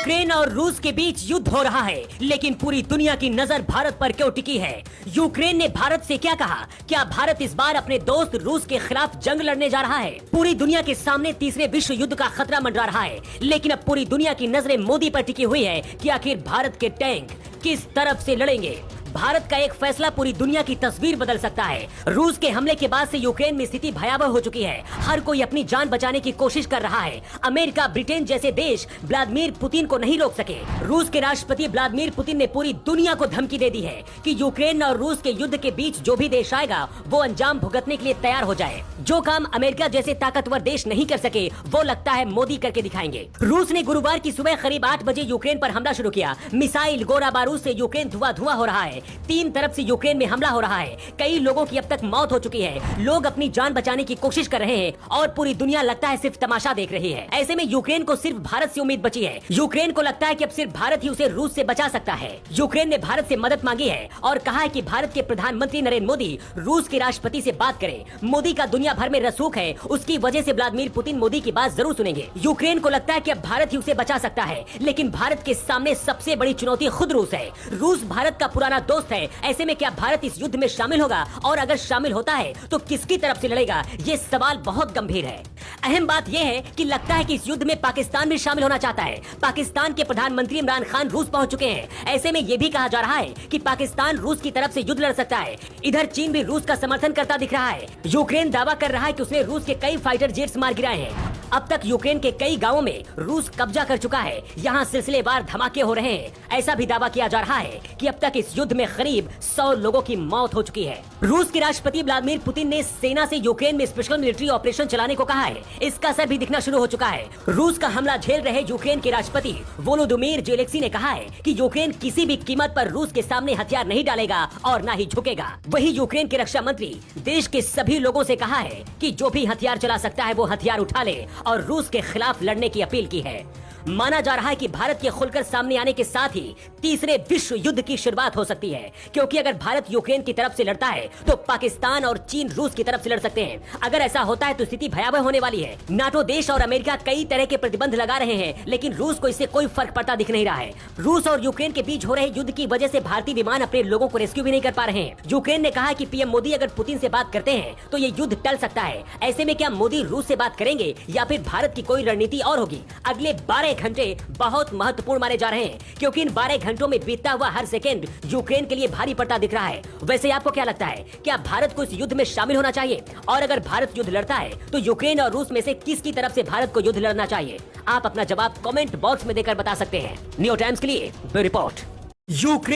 Ukraine और रूस के बीच युद्ध हो रहा है, लेकिन पूरी दुनिया की नजर भारत पर क्यों टिकी है? यूक्रेन ने भारत से क्या कहा? क्या भारत इस बार अपने दोस्त रूस के खिलाफ जंग लड़ने जा रहा है? पूरी दुनिया के सामने तीसरे विश्व युद्ध का खतरा मंडरा रहा है, लेकिन अब पूरी दुनिया की नजरें मोदी पर टिकी हुई है कि आखिर भारत के टैंक किस तरफ से लड़ेंगे। भारत का एक फैसला पूरी दुनिया की तस्वीर बदल सकता है। रूस के हमले के बाद से यूक्रेन में स्थिति भयावह हो चुकी है। हर कोई अपनी जान बचाने की कोशिश कर रहा है। अमेरिका, ब्रिटेन जैसे देश व्लादिमीर पुतिन को नहीं रोक सके। रूस के राष्ट्रपति व्लादिमीर पुतिन ने पूरी दुनिया को धमकी दे दी है कि यूक्रेन और रूस के युद्ध के बीच जो भी देश आएगा वो अंजाम भुगतने के लिए तैयार हो जाए। जो काम अमेरिका जैसे ताकतवर देश नहीं कर सके वो लगता है मोदी करके दिखाएंगे। रूस ने गुरुवार की सुबह करीब 8 बजे यूक्रेन पर हमला शुरू किया। मिसाइल, गोला बारूद से यूक्रेन धुआं हो रहा है। 3 तरफ से यूक्रेन में हमला हो रहा है। कई लोगों की अब तक मौत हो चुकी है। लोग अपनी जान बचाने की कोशिश कर रहे हैं और पूरी दुनिया लगता है सिर्फ तमाशा देख रही है। ऐसे में यूक्रेन को सिर्फ भारत से उम्मीद बची है। यूक्रेन को लगता है कि अब सिर्फ भारत ही उसे रूस से बचा सकता है। यूक्रेन ने भारत से मदद मांगी है और कहा है कि भारत के प्रधानमंत्री नरेंद्र मोदी रूस के राष्ट्रपति से बात करें। मोदी का दुनिया भर में रसूख है, उसकी वजह से व्लादिमीर पुतिन मोदी की बात जरूर सुनेंगे। यूक्रेन को लगता है कि अब भारत ही उसे बचा सकता है, लेकिन भारत के सामने सबसे बड़ी चुनौती खुद रूस है। रूस भारत का पुराना दोस्त है। ऐसे में क्या भारत इस युद्ध में शामिल होगा, और अगर शामिल होता है तो किसकी तरफ से लड़ेगा? ये सवाल बहुत गंभीर है। अहम बात यह है कि लगता है कि इस युद्ध में पाकिस्तान भी शामिल होना चाहता है। पाकिस्तान के प्रधानमंत्री इमरान खान रूस पहुंच चुके हैं। ऐसे में यह भी कहा जा रहा है कि पाकिस्तान रूस की तरफ से युद्ध लड़ सकता है। इधर चीन भी रूस का समर्थन करता दिख रहा है। यूक्रेन दावा कर रहा है कि उसने रूस के कई फाइटर जेट्स मार गिराए हैं। अब तक यूक्रेन के कई गांवों में रूस कब्जा कर चुका है। यहाँ सिलसिलेवार धमाके हो रहे हैं। ऐसा भी दावा किया जा रहा है कि अब तक इस युद्ध में करीब 100 लोगों की मौत हो चुकी है। रूस के राष्ट्रपति व्लादिमीर पुतिन ने सेना से यूक्रेन में स्पेशल मिलिट्री ऑपरेशन चलाने को कहा है। इसका असर भी दिखना शुरू हो चुका है। रूस का हमला झेल रहे यूक्रेन के राष्ट्रपति वोलोदिमीर जेलेंस्की ने कहा है कि यूक्रेन किसी भी कीमत पर रूस के सामने हथियार नहीं डालेगा और न ही झुकेगा। वही यूक्रेन के रक्षा मंत्री देश के सभी लोगों से कहा है कि जो भी हथियार चला सकता है वो हथियार उठा ले और रूस के खिलाफ लड़ने की अपील की है। माना जा रहा है कि भारत के खुलकर सामने आने के साथ ही तीसरे विश्व युद्ध की शुरुआत हो सकती है, क्योंकि अगर भारत यूक्रेन की तरफ से लड़ता है तो पाकिस्तान और चीन रूस की तरफ से लड़ सकते हैं। अगर ऐसा होता है तो स्थिति भयावह होने वाली है। नाटो देश और अमेरिका कई तरह के प्रतिबंध लगा रहे हैं, लेकिन रूस को इससे कोई फर्क पड़ता दिख नहीं रहा है। रूस और यूक्रेन के बीच हो रहे युद्ध की वजह से भारतीय विमान अपने लोगों को रेस्क्यू भी नहीं कर पा रहे हैं। यूक्रेन ने कहा है कि पीएम मोदी अगर पुतिन से बात करते हैं तो ये युद्ध टल सकता है। ऐसे में क्या मोदी रूस से बात करेंगे या फिर भारत की कोई रणनीति और होगी? अगले 12 घंटे बहुत महत्वपूर्ण माने जा रहे हैं, क्योंकि इन 12 घंटों में बीतता हुआ हर सेकंड यूक्रेन के लिए भारी पड़ता दिख रहा है। वैसे आपको क्या लगता है, क्या भारत को इस युद्ध में शामिल होना चाहिए? और अगर भारत युद्ध लड़ता है तो यूक्रेन और रूस में से किसकी तरफ से भारत को युद्ध लड़ना चाहिए? आप अपना जवाब कमेंट बॉक्स में देकर बता सकते हैं। न्यू टाइम्स के लिए ब्यूरो रिपोर्ट। यूक्रेन